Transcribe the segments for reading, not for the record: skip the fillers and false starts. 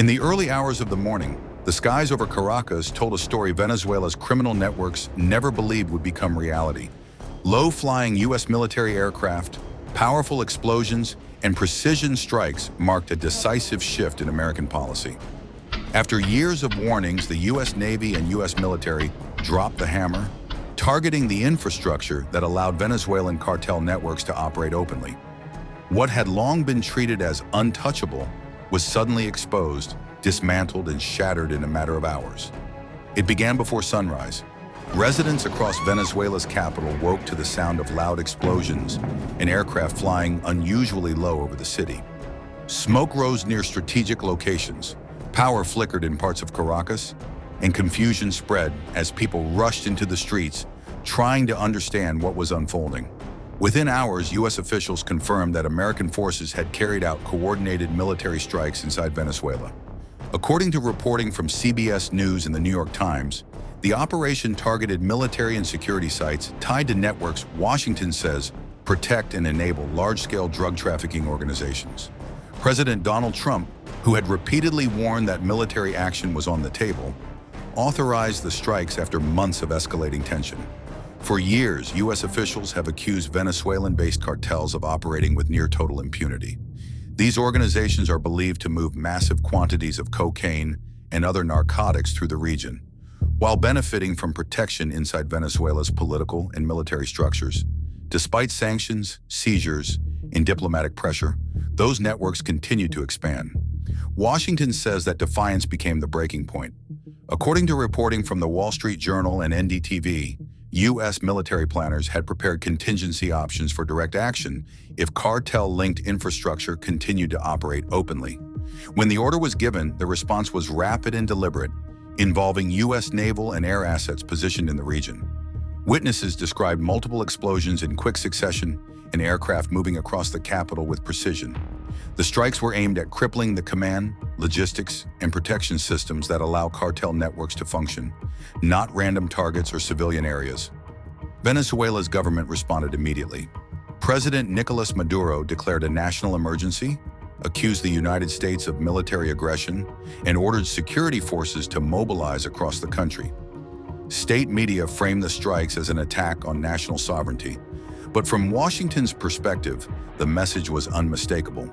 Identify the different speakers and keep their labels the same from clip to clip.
Speaker 1: In the early hours of the morning, the skies over Caracas told a story Venezuela's criminal networks never believed would become reality. Low-flying U.S. military aircraft, powerful explosions, and precision strikes marked a decisive shift in American policy. After years of warnings, the U.S. Navy and U.S. military dropped the hammer, targeting the infrastructure that allowed Venezuelan cartel networks to operate openly. What had long been treated as untouchable was suddenly exposed, dismantled, and shattered in a matter of hours. It began before sunrise. Residents across Venezuela's capital woke to the sound of loud explosions and aircraft flying unusually low over the city. Smoke rose near strategic locations, power flickered in parts of Caracas, and confusion spread as people rushed into the streets, trying to understand what was unfolding. Within hours, U.S. officials confirmed that American forces had carried out coordinated military strikes inside Venezuela. According to reporting from CBS News and the New York Times, the operation targeted military and security sites tied to networks Washington says protect and enable large-scale drug trafficking organizations. President Donald Trump, who had repeatedly warned that military action was on the table, authorized the strikes after months of escalating tension. For years, U.S. officials have accused Venezuelan-based cartels of operating with near-total impunity. These organizations are believed to move massive quantities of cocaine and other narcotics through the region, while benefiting from protection inside Venezuela's political and military structures. Despite sanctions, seizures, and diplomatic pressure, those networks continue to expand. Washington says that defiance became the breaking point. According to reporting from the Wall Street Journal and NDTV, U.S. military planners had prepared contingency options for direct action if cartel-linked infrastructure continued to operate openly. When the order was given, the response was rapid and deliberate, involving U.S. naval and air assets positioned in the region. Witnesses described multiple explosions in quick succession and aircraft moving across the capital with precision. The strikes were aimed at crippling the command, logistics, and protection systems that allow cartel networks to function, not random targets or civilian areas. Venezuela's government responded immediately. President Nicolas Maduro declared a national emergency, accused the United States of military aggression, and ordered security forces to mobilize across the country. State media framed the strikes as an attack on national sovereignty, but from Washington's perspective, the message was unmistakable.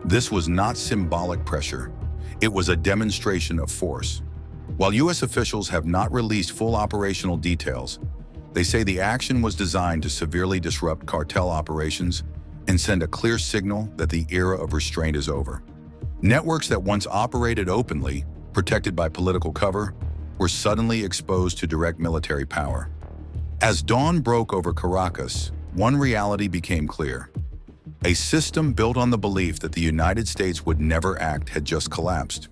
Speaker 1: This was not symbolic pressure. It was a demonstration of force. While U.S. officials have not released full operational details, they say the action was designed to severely disrupt cartel operations and send a clear signal that the era of restraint is over. Networks that once operated openly, protected by political cover, were suddenly exposed to direct military power. As dawn broke over Caracas, one reality became clear. A system built on the belief that the United States would never act had just collapsed.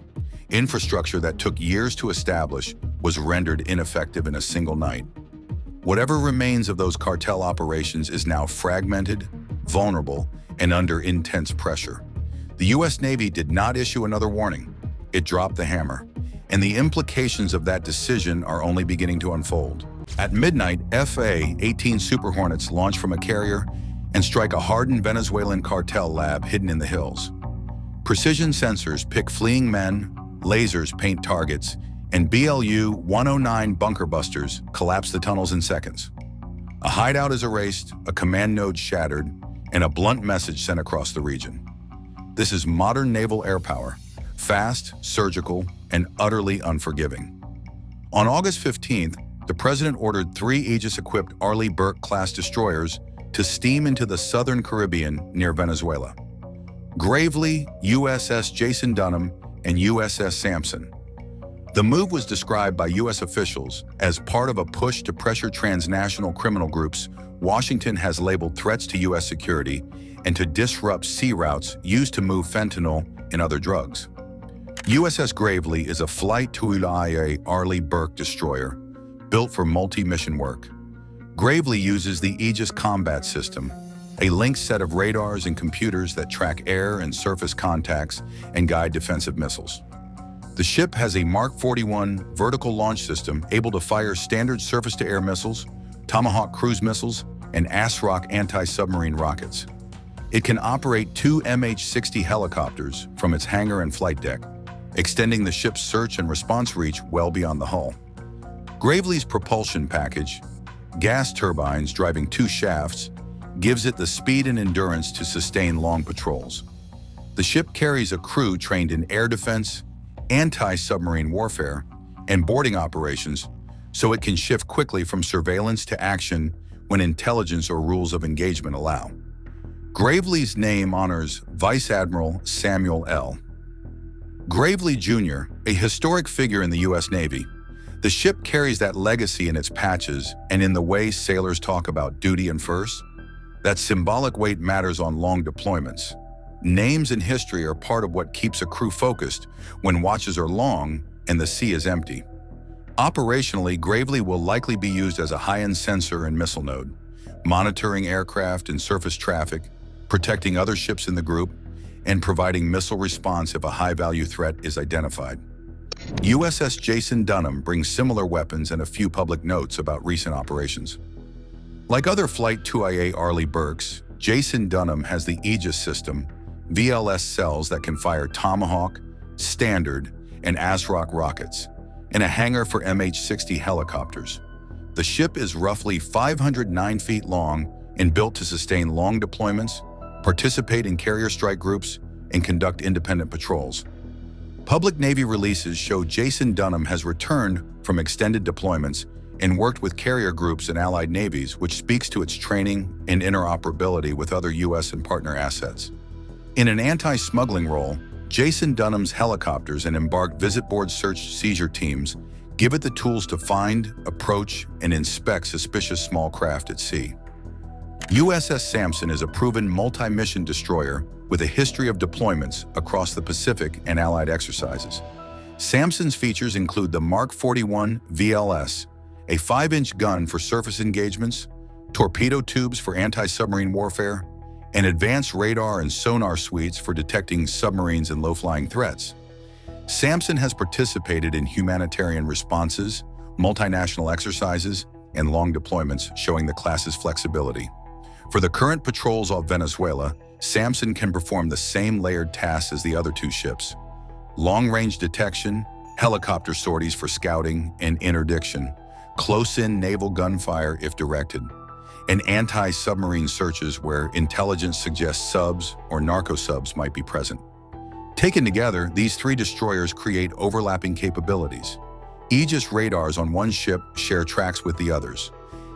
Speaker 1: Infrastructure that took years to establish was rendered ineffective in a single night. Whatever remains of those cartel operations is now fragmented, vulnerable, and under intense pressure. The U.S. Navy did not issue another warning. It dropped the hammer, and the implications of that decision are only beginning to unfold. At midnight, FA-18 Super Hornets launch from a carrier and strike a hardened Venezuelan cartel lab hidden in the hills. Precision sensors pick fleeing men, lasers paint targets, and BLU-109 bunker busters collapse the tunnels in seconds. A hideout is erased, a command node shattered, and a blunt message sent across the region. This is modern naval air power, fast, surgical, and utterly unforgiving. On August 15th, the president ordered 3 Aegis-equipped Arleigh Burke-class destroyers to steam into the southern Caribbean near Venezuela. Gravely, USS Jason Dunham and USS Sampson. The move was described by U.S. officials as part of a push to pressure transnational criminal groups Washington has labeled threats to U.S. security and to disrupt sea routes used to move fentanyl and other drugs. USS Gravely is a Flight II Arleigh Burke destroyer built for multi-mission work. Gravely uses the Aegis Combat System, a linked set of radars and computers that track air and surface contacts and guide defensive missiles. The ship has a Mark 41 vertical launch system able to fire standard surface-to-air missiles, Tomahawk cruise missiles, and ASROC anti-submarine rockets. It can operate 2 MH-60 helicopters from its hangar and flight deck, extending the ship's search and response reach well beyond the hull. Gravely's propulsion package, gas turbines driving 2 shafts, gives it the speed and endurance to sustain long patrols. The ship carries a crew trained in air defense, anti-submarine warfare, and boarding operations, so it can shift quickly from surveillance to action when intelligence or rules of engagement allow. Gravely's name honors Vice Admiral Samuel L. Gravely Jr., a historic figure in the U.S. Navy. The ship carries that legacy in its patches and in the way sailors talk about duty and first. That symbolic weight matters on long deployments. Names and history are part of what keeps a crew focused when watches are long and the sea is empty. Operationally, Gravely will likely be used as a high-end sensor and missile node, monitoring aircraft and surface traffic, protecting other ships in the group, and providing missile response if a high-value threat is identified. USS Jason Dunham brings similar weapons and a few public notes about recent operations. Like other Flight 2IA Arleigh Burkes, Jason Dunham has the Aegis system, VLS cells that can fire Tomahawk, Standard, and ASROC rockets, and a hangar for MH-60 helicopters. The ship is roughly 509 feet long and built to sustain long deployments, participate in carrier strike groups, and conduct independent patrols. Public Navy releases show Jason Dunham has returned from extended deployments and worked with carrier groups and allied navies, which speaks to its training and interoperability with other U.S. and partner assets. In an anti-smuggling role, Jason Dunham's helicopters and embarked visit-board search-seizure teams give it the tools to find, approach, and inspect suspicious small craft at sea. USS Sampson is a proven multi-mission destroyer with a history of deployments across the Pacific and allied exercises. Sampson's features include the Mark 41 VLS, a 5-inch gun for surface engagements, torpedo tubes for anti-submarine warfare, and advanced radar and sonar suites for detecting submarines and low-flying threats. Sampson has participated in humanitarian responses, multinational exercises, and long deployments, showing the class's flexibility. For the current patrols off Venezuela, Sampson can perform the same layered tasks as the other 2 ships: long-range detection, helicopter sorties for scouting and interdiction, close-in naval gunfire if directed, and anti-submarine searches where intelligence suggests subs or narco-subs might be present. Taken together, these 3 destroyers create overlapping capabilities. Aegis radars on one ship share tracks with the others.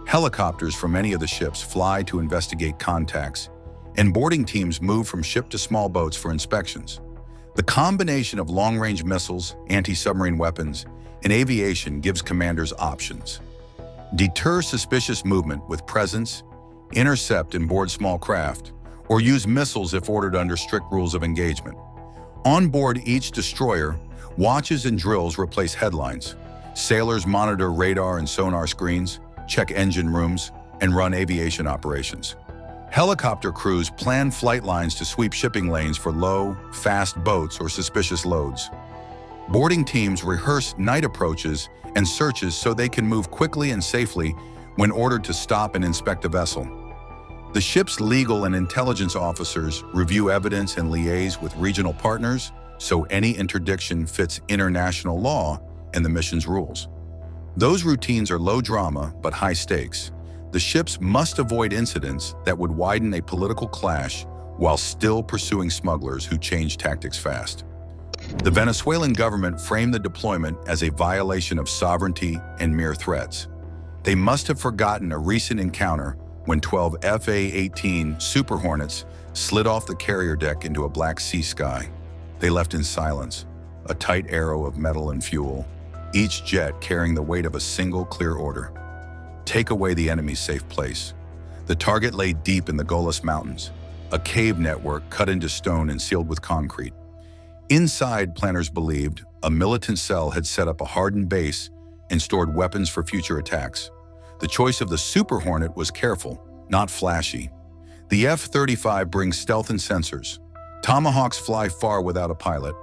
Speaker 1: Helicopters from many of the ships fly to investigate contacts, and boarding teams move from ship to small boats for inspections. The combination of long-range missiles, anti-submarine weapons, and aviation gives commanders options. Deter suspicious movement with presence, intercept and board small craft, or use missiles if ordered under strict rules of engagement. On board each destroyer, watches and drills replace headlines. Sailors monitor radar and sonar screens, check engine rooms, and run aviation operations. Helicopter crews plan flight lines to sweep shipping lanes for low, fast boats or suspicious loads. Boarding teams rehearse night approaches and searches so they can move quickly and safely when ordered to stop and inspect a vessel. The ship's legal and intelligence officers review evidence and liaise with regional partners so any interdiction fits international law and the mission's rules. Those routines are low drama but high stakes. The ships must avoid incidents that would widen a political clash while still pursuing smugglers who change tactics fast. The Venezuelan government framed the deployment as a violation of sovereignty and mere threats. They must have forgotten a recent encounter when 12 FA-18 Super Hornets slid off the carrier deck into a Black Sea sky. They left in silence, a tight arrow of metal and fuel, each jet carrying the weight of a single clear order: take away the enemy's safe place. The target lay deep in the Golis Mountains, a cave network cut into stone and sealed with concrete. Inside, planners believed, a militant cell had set up a hardened base and stored weapons for future attacks. The choice of the Super Hornet was careful, not flashy. The F-35 brings stealth and sensors. Tomahawks fly far without a pilot,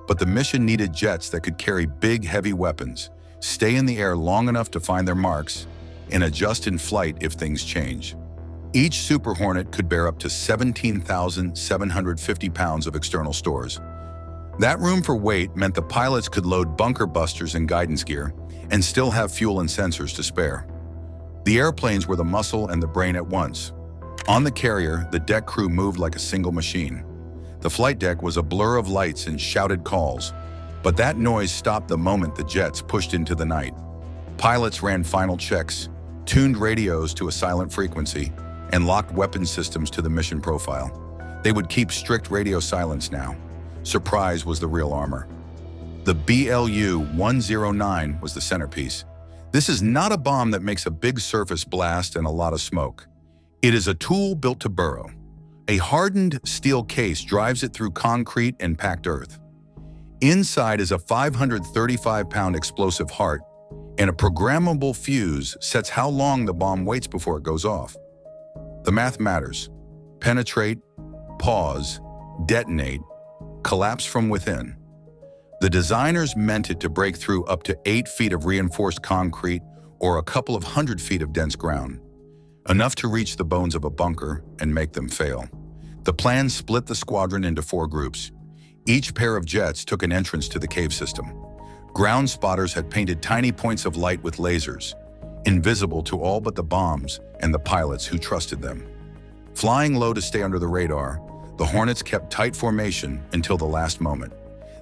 Speaker 1: but the mission needed jets that could carry big, heavy weapons, stay in the air long enough to find their marks, and adjust in flight if things change. Each Super Hornet could bear up to 17,750 pounds of external stores. That room for weight meant the pilots could load bunker busters and guidance gear and still have fuel and sensors to spare. The airplanes were the muscle and the brain at once. On the carrier, the deck crew moved like a single machine. The flight deck was a blur of lights and shouted calls, but that noise stopped the moment the jets pushed into the night. Pilots ran final checks, tuned radios to a silent frequency, and locked weapon systems to the mission profile. They would keep strict radio silence now. Surprise was the real armor. The BLU-109 was the centerpiece. This is not a bomb that makes a big surface blast and a lot of smoke. It is a tool built to burrow. A hardened steel case drives it through concrete and packed earth. Inside is a 535-pound explosive heart, and a programmable fuse sets how long the bomb waits before it goes off. The math matters. Penetrate, pause, detonate, collapse from within. The designers meant it to break through up to 8 feet of reinforced concrete or a couple of 100 feet of dense ground, enough to reach the bones of a bunker and make them fail. The plan split the squadron into 4 groups. Each pair of jets took an entrance to the cave system. Ground spotters had painted tiny points of light with lasers, invisible to all but the bombs and the pilots who trusted them. Flying low to stay under the radar, the Hornets kept tight formation until the last moment.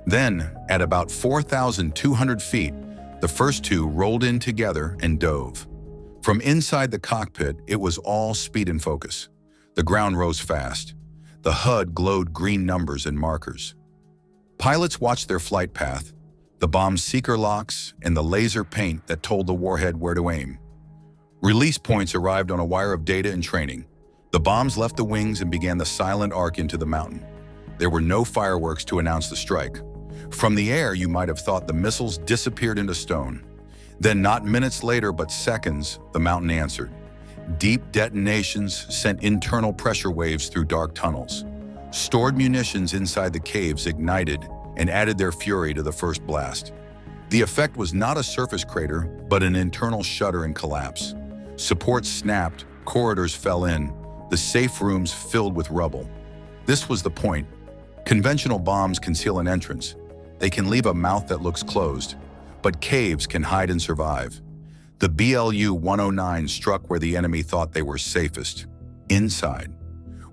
Speaker 1: Then, at about 4,200 feet, the first 2 rolled in together and dove. From inside the cockpit, it was all speed and focus. The ground rose fast. The HUD glowed green numbers and markers. Pilots watched their flight path, the bomb's seeker locks, and the laser paint that told the warhead where to aim. Release points arrived on a wire of data and training. The bombs left the wings and began the silent arc into the mountain. There were no fireworks to announce the strike. From the air, you might have thought the missiles disappeared into stone. Then, not minutes later, but seconds, the mountain answered. Deep detonations sent internal pressure waves through dark tunnels. Stored munitions inside the caves ignited and added their fury to the first blast. The effect was not a surface crater, but an internal shudder and collapse. Supports snapped, corridors fell in, the safe rooms filled with rubble. This was the point. Conventional bombs conceal an entrance. They can leave a mouth that looks closed, but caves can hide and survive. The BLU-109 struck where the enemy thought they were safest, inside.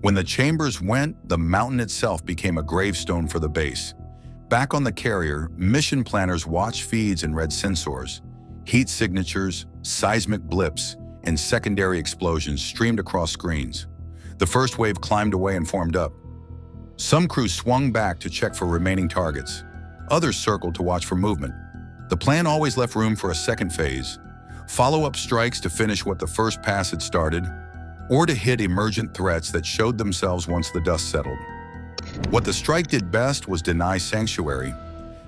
Speaker 1: When the chambers went, the mountain itself became a gravestone for the base. Back on the carrier, mission planners watched feeds and read sensors. Heat signatures, seismic blips, and secondary explosions streamed across screens. The first wave climbed away and formed up. Some crews swung back to check for remaining targets. Others circled to watch for movement. The plan always left room for a second phase. Follow-up strikes to finish what the first pass had started, or to hit emergent threats that showed themselves once the dust settled. What the strike did best was deny sanctuary.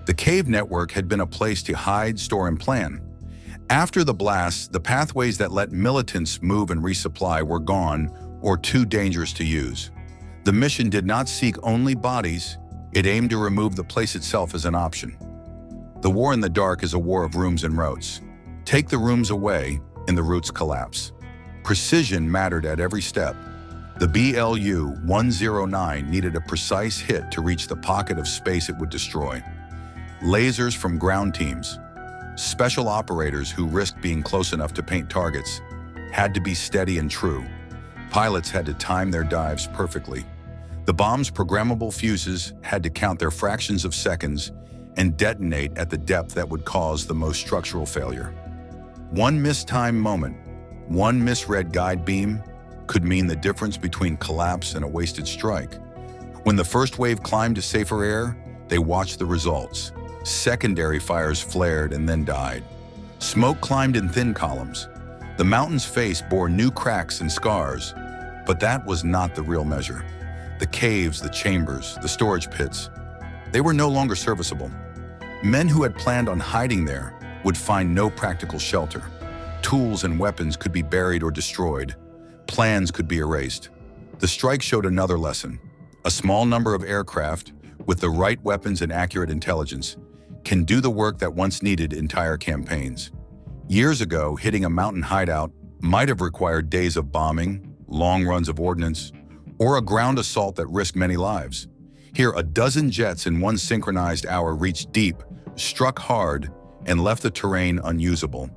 Speaker 1: The cave network had been a place to hide, store, and plan. After the blast, the pathways that let militants move and resupply were gone or too dangerous to use. The mission did not seek only bodies, it aimed to remove the place itself as an option. The war in the dark is a war of rooms and routes. Take the rooms away, and the routes collapse. Precision mattered at every step. The BLU-109 needed a precise hit to reach the pocket of space it would destroy. Lasers from ground teams, special operators who risked being close enough to paint targets, had to be steady and true. Pilots had to time their dives perfectly. The bomb's programmable fuses had to count their fractions of seconds and detonate at the depth that would cause the most structural failure. One mistimed moment, one misread guide beam, could mean the difference between collapse and a wasted strike. When the first wave climbed to safer air, they watched the results. Secondary fires flared and then died. Smoke climbed in thin columns. The mountain's face bore new cracks and scars, but that was not the real measure. The caves, the chambers, the storage pits, they were no longer serviceable. Men who had planned on hiding there would find no practical shelter. Tools and weapons could be buried or destroyed. Plans could be erased. The strike showed another lesson. A small number of aircraft, with the right weapons and accurate intelligence, can do the work that once needed entire campaigns. Years ago, hitting a mountain hideout might have required days of bombing, long runs of ordnance, or a ground assault that risked many lives. Here, a dozen jets in one synchronized hour reached deep, struck hard, and left the terrain unusable.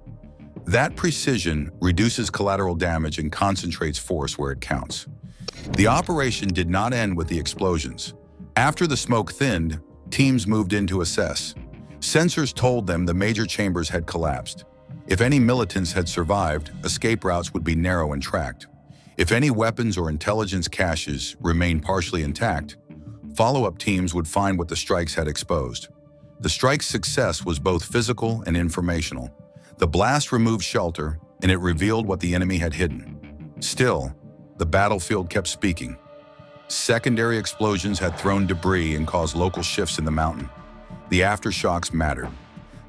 Speaker 1: That precision reduces collateral damage and concentrates force where it counts. The operation did not end with the explosions. After the smoke thinned, teams moved in to assess. Sensors told them the major chambers had collapsed. If any militants had survived, escape routes would be narrow and tracked. If any weapons or intelligence caches remained partially intact, follow-up teams would find what the strikes had exposed. The strike's success was both physical and informational. The blast removed shelter, and it revealed what the enemy had hidden. Still, the battlefield kept speaking. Secondary explosions had thrown debris and caused local shifts in the mountain. The aftershocks mattered.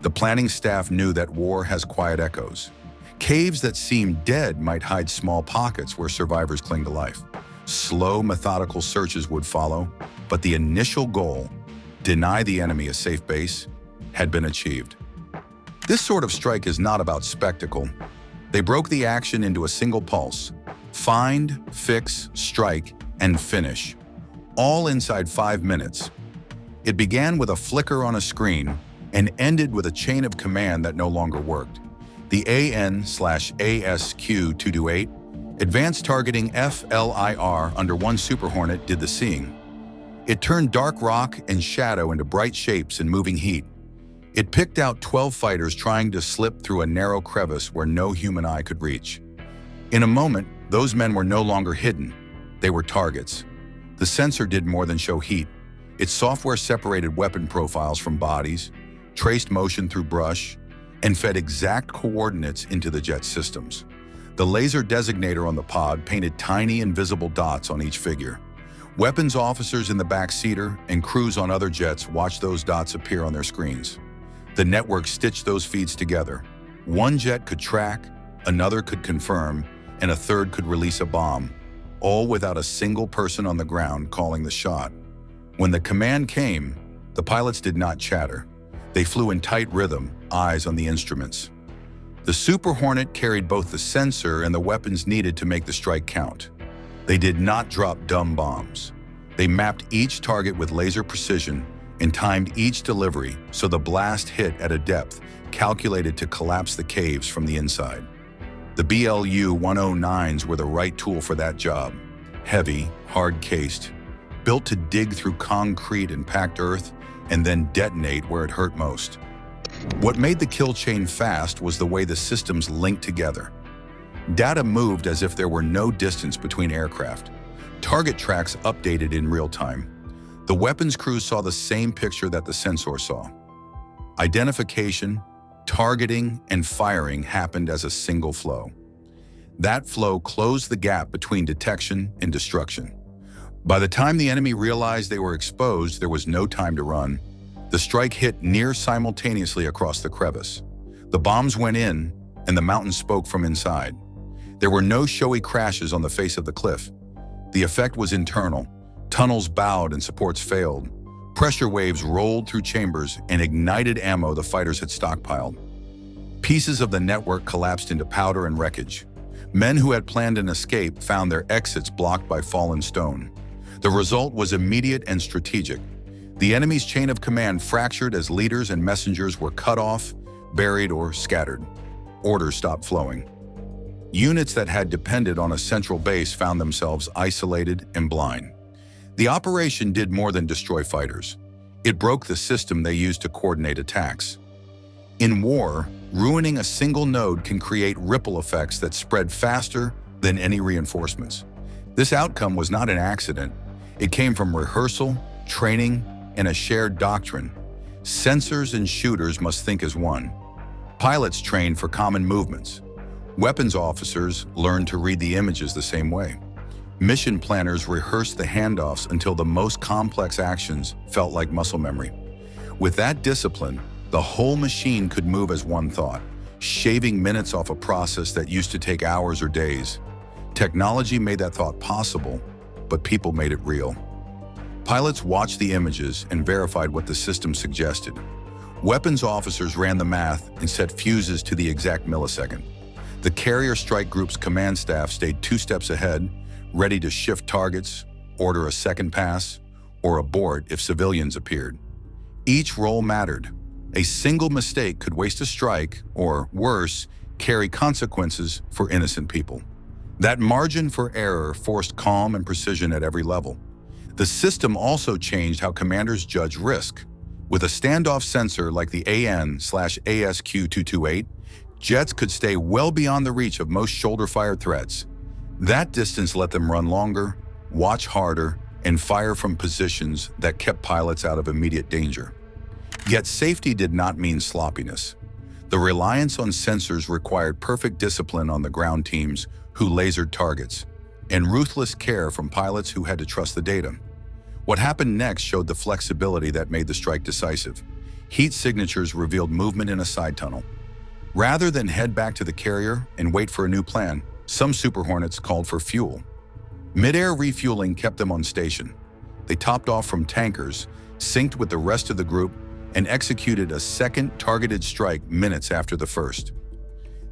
Speaker 1: The planning staff knew that war has quiet echoes. Caves that seemed dead might hide small pockets where survivors cling to life. Slow, methodical searches would follow, but the initial goal, deny the enemy a safe base, had been achieved. This sort of strike is not about spectacle. They broke the action into a single pulse. Find, fix, strike, and finish. All inside 5 minutes. It began with a flicker on a screen and ended with a chain of command that no longer worked. The AN/ASQ-228, Advanced Targeting FLIR under one Super Hornet, did the seeing. It turned dark rock and shadow into bright shapes and moving heat. It picked out 12 fighters trying to slip through a narrow crevice where no human eye could reach. In a moment, those men were no longer hidden. They were targets. The sensor did more than show heat. Its software separated weapon profiles from bodies, traced motion through brush, and fed exact coordinates into the jet systems. The laser designator on the pod painted tiny invisible dots on each figure. Weapons officers in the backseater and crews on other jets watched those dots appear on their screens. The network stitched those feeds together. One jet could track, another could confirm, and a third could release a bomb, all without a single person on the ground calling the shot. When the command came, the pilots did not chatter. They flew in tight rhythm, eyes on the instruments. The Super Hornet carried both the sensor and the weapons needed to make the strike count. They did not drop dumb bombs. They mapped each target with laser precision and timed each delivery so the blast hit at a depth calculated to collapse the caves from the inside. The BLU-109s were the right tool for that job. Heavy, hard-cased, built to dig through concrete and packed earth and then detonate where it hurt most. What made the kill chain fast was the way the systems linked together. Data moved as if there were no distance between aircraft. Target tracks updated in real time. The weapons crews saw the same picture that the sensor saw. Identification, targeting, and firing happened as a single flow. That flow closed the gap between detection and destruction. By the time the enemy realized they were exposed, there was no time to run. The strike hit near simultaneously across the crevice. The bombs went in, and the mountain spoke from inside. There were no showy crashes on the face of the cliff. The effect was internal. Tunnels bowed and supports failed. Pressure waves rolled through chambers and ignited ammo the fighters had stockpiled. Pieces of the network collapsed into powder and wreckage. Men who had planned an escape found their exits blocked by fallen stone. The result was immediate and strategic. The enemy's chain of command fractured as leaders and messengers were cut off, buried, or scattered. Orders stopped flowing. Units that had depended on a central base found themselves isolated and blind. The operation did more than destroy fighters. It broke the system they used to coordinate attacks. In war, ruining a single node can create ripple effects that spread faster than any reinforcements. This outcome was not an accident. It came from rehearsal, training, and a shared doctrine. Sensors and shooters must think as one. Pilots trained for common movements. Weapons officers learned to read the images the same way. Mission planners rehearsed the handoffs until the most complex actions felt like muscle memory. With that discipline, the whole machine could move as one thought, shaving minutes off a process that used to take hours or days. Technology made that thought possible, but people made it real. Pilots watched the images and verified what the system suggested. Weapons officers ran the math and set fuses to the exact millisecond. The carrier strike group's command staff stayed 2 steps ahead, ready to shift targets, order a second pass, or abort if civilians appeared. Each roll mattered. A single mistake could waste a strike, or worse, carry consequences for innocent people. That margin for error forced calm and precision at every level. The system also changed how commanders judge risk. With a standoff sensor like the AN/ASQ-228, jets could stay well beyond the reach of most shoulder-fired threats. That distance let them run longer, watch harder, and fire from positions that kept pilots out of immediate danger. Yet safety did not mean sloppiness. The reliance on sensors required perfect discipline on the ground teams who lasered targets, and ruthless care from pilots who had to trust the data. What happened next showed the flexibility that made the strike decisive. Heat signatures revealed movement in a side tunnel. Rather than head back to the carrier and wait for a new plan, some Super Hornets called for fuel. Mid-air refueling kept them on station. They topped off from tankers, synced with the rest of the group, and executed a second targeted strike minutes after the first.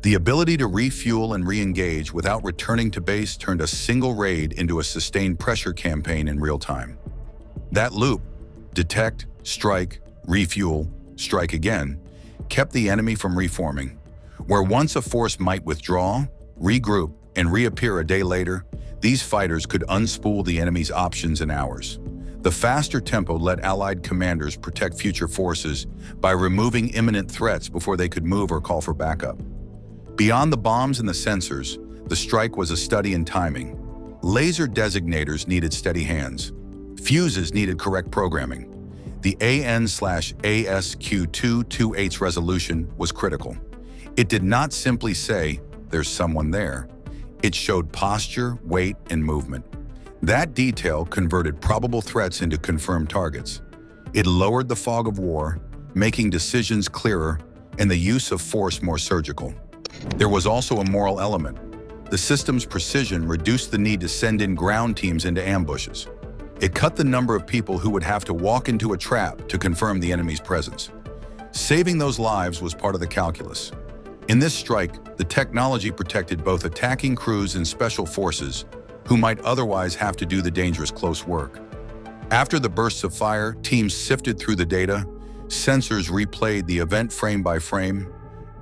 Speaker 1: The ability to refuel and re-engage without returning to base turned a single raid into a sustained pressure campaign in real time. That loop, detect, strike, refuel, strike again, kept the enemy from reforming. Where once a force might withdraw, regroup, and reappear a day later, these fighters could unspool the enemy's options in hours. The faster tempo let Allied commanders protect future forces by removing imminent threats before they could move or call for backup. Beyond the bombs and the sensors, the strike was a study in timing. Laser designators needed steady hands. Fuses needed correct programming. The AN/ASQ-228's resolution was critical. It did not simply say, "There's someone there." It showed posture, weight, and movement. That detail converted probable threats into confirmed targets. It lowered the fog of war, making decisions clearer and the use of force more surgical. There was also a moral element. The system's precision reduced the need to send in ground teams into ambushes. It cut the number of people who would have to walk into a trap to confirm the enemy's presence. Saving those lives was part of the calculus. In this strike, the technology protected both attacking crews and special forces, who might otherwise have to do the dangerous close work. After the bursts of fire, teams sifted through the data, sensors replayed the event frame by frame,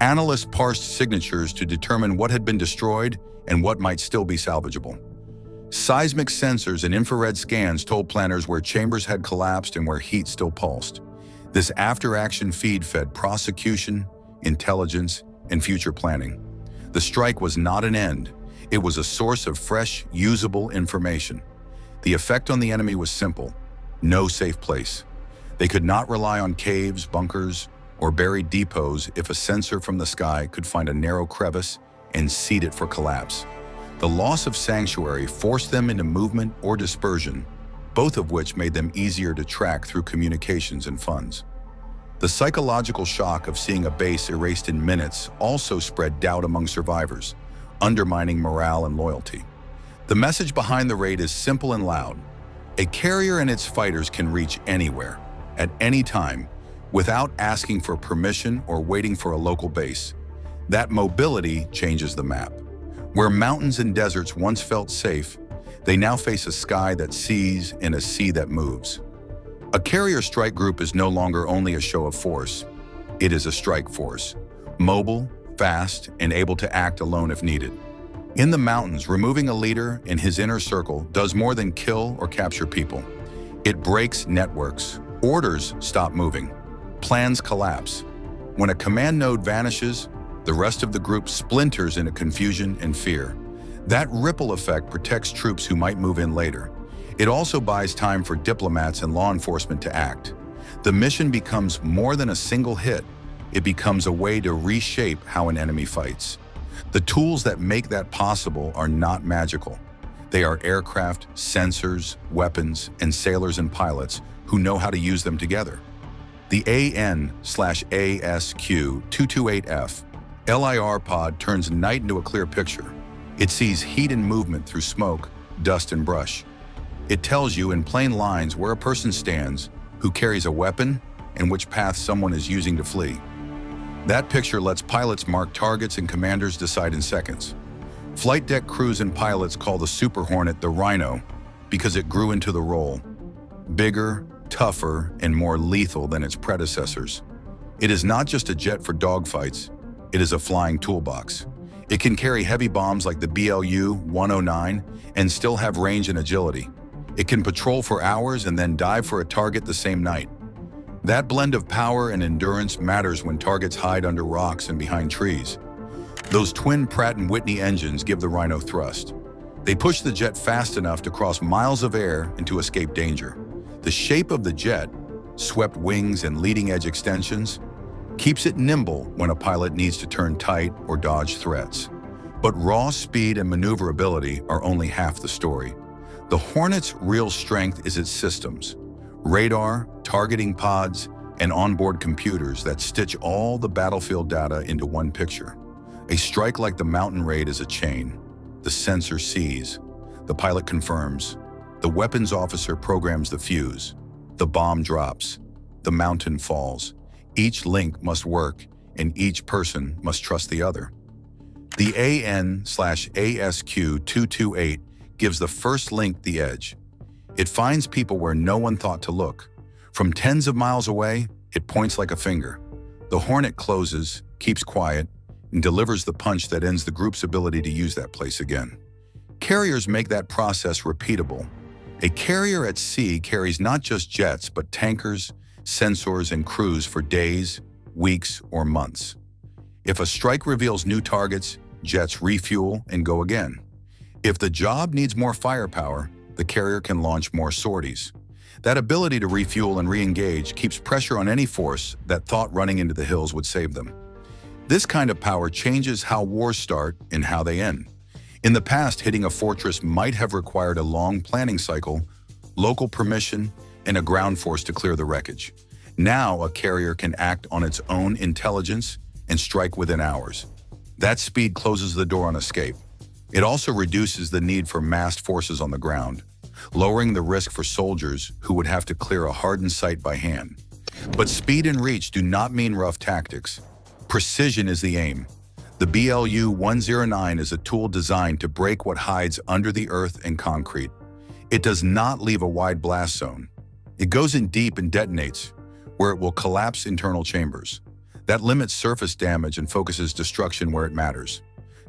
Speaker 1: analysts parsed signatures to determine what had been destroyed and what might still be salvageable. Seismic sensors and infrared scans told planners where chambers had collapsed and where heat still pulsed. This after-action feed fed prosecution, intelligence, and future planning. The strike was not an end. It was a source of fresh, usable information. The effect on the enemy was simple: no safe place. They could not rely on caves, bunkers, or buried depots if a sensor from the sky could find a narrow crevice and seed it for collapse. The loss of sanctuary forced them into movement or dispersion, both of which made them easier to track through communications and funds. The psychological shock of seeing a base erased in minutes also spread doubt among survivors, undermining morale and loyalty. The message behind the raid is simple and loud. A carrier and its fighters can reach anywhere, at any time, without asking for permission or waiting for a local base. That mobility changes the map. Where mountains and deserts once felt safe, they now face a sky that sees and a sea that moves. A carrier strike group is no longer only a show of force. It is a strike force, mobile, fast, and able to act alone if needed. In the mountains, removing a leader and his inner circle does more than kill or capture people. It breaks networks. Orders stop moving. Plans collapse. When a command node vanishes, the rest of the group splinters into confusion and fear. That ripple effect protects troops who might move in later. It also buys time for diplomats and law enforcement to act. The mission becomes more than a single hit. It becomes a way to reshape how an enemy fights. The tools that make that possible are not magical. They are aircraft, sensors, weapons, and sailors and pilots who know how to use them together. The AN/ASQ-228F LIR pod turns night into a clear picture. It sees heat and movement through smoke, dust, and brush. It tells you in plain lines where a person stands, who carries a weapon, and which path someone is using to flee. That picture lets pilots mark targets and commanders decide in seconds. Flight deck crews and pilots call the Super Hornet the Rhino because it grew into the role. bigger, tougher, and more lethal than its predecessors. It is not just a jet for dogfights, it is a flying toolbox. It can carry heavy bombs like the BLU-109 and still have range and agility. It can patrol for hours and then dive for a target the same night. That blend of power and endurance matters when targets hide under rocks and behind trees. Those twin Pratt & Whitney engines give the Rhino thrust. They push the jet fast enough to cross miles of air and to escape danger. The shape of the jet, swept wings and leading-edge extensions, keeps it nimble when a pilot needs to turn tight or dodge threats. But raw speed and maneuverability are only half the story. The Hornet's real strength is its systems: radar, targeting pods, and onboard computers that stitch all the battlefield data into one picture. A strike like the Mountain Raid is a chain. The sensor sees, the pilot confirms, the weapons officer programs the fuse, the bomb drops, the mountain falls. Each link must work, and each person must trust the other. The AN/ASQ-228 gives the first link the edge. It finds people where no one thought to look. From tens of miles away, it points like a finger. The Hornet closes, keeps quiet, and delivers the punch that ends the group's ability to use that place again. Carriers make that process repeatable. A carrier at sea carries not just jets, but tankers, sensors, and crews for days, weeks, or months. If a strike reveals new targets, jets refuel and go again. If the job needs more firepower, the carrier can launch more sorties. That ability to refuel and re-engage keeps pressure on any force that thought running into the hills would save them. This kind of power changes how wars start and how they end. In the past, hitting a fortress might have required a long planning cycle, local permission, and a ground force to clear the wreckage. Now, a carrier can act on its own intelligence and strike within hours. That speed closes the door on escape. It also reduces the need for massed forces on the ground, lowering the risk for soldiers who would have to clear a hardened site by hand. But speed and reach do not mean rough tactics. Precision is the aim. The BLU-109 is a tool designed to break what hides under the earth and concrete. It does not leave a wide blast zone. It goes in deep and detonates, where it will collapse internal chambers. That limits surface damage and focuses destruction where it matters.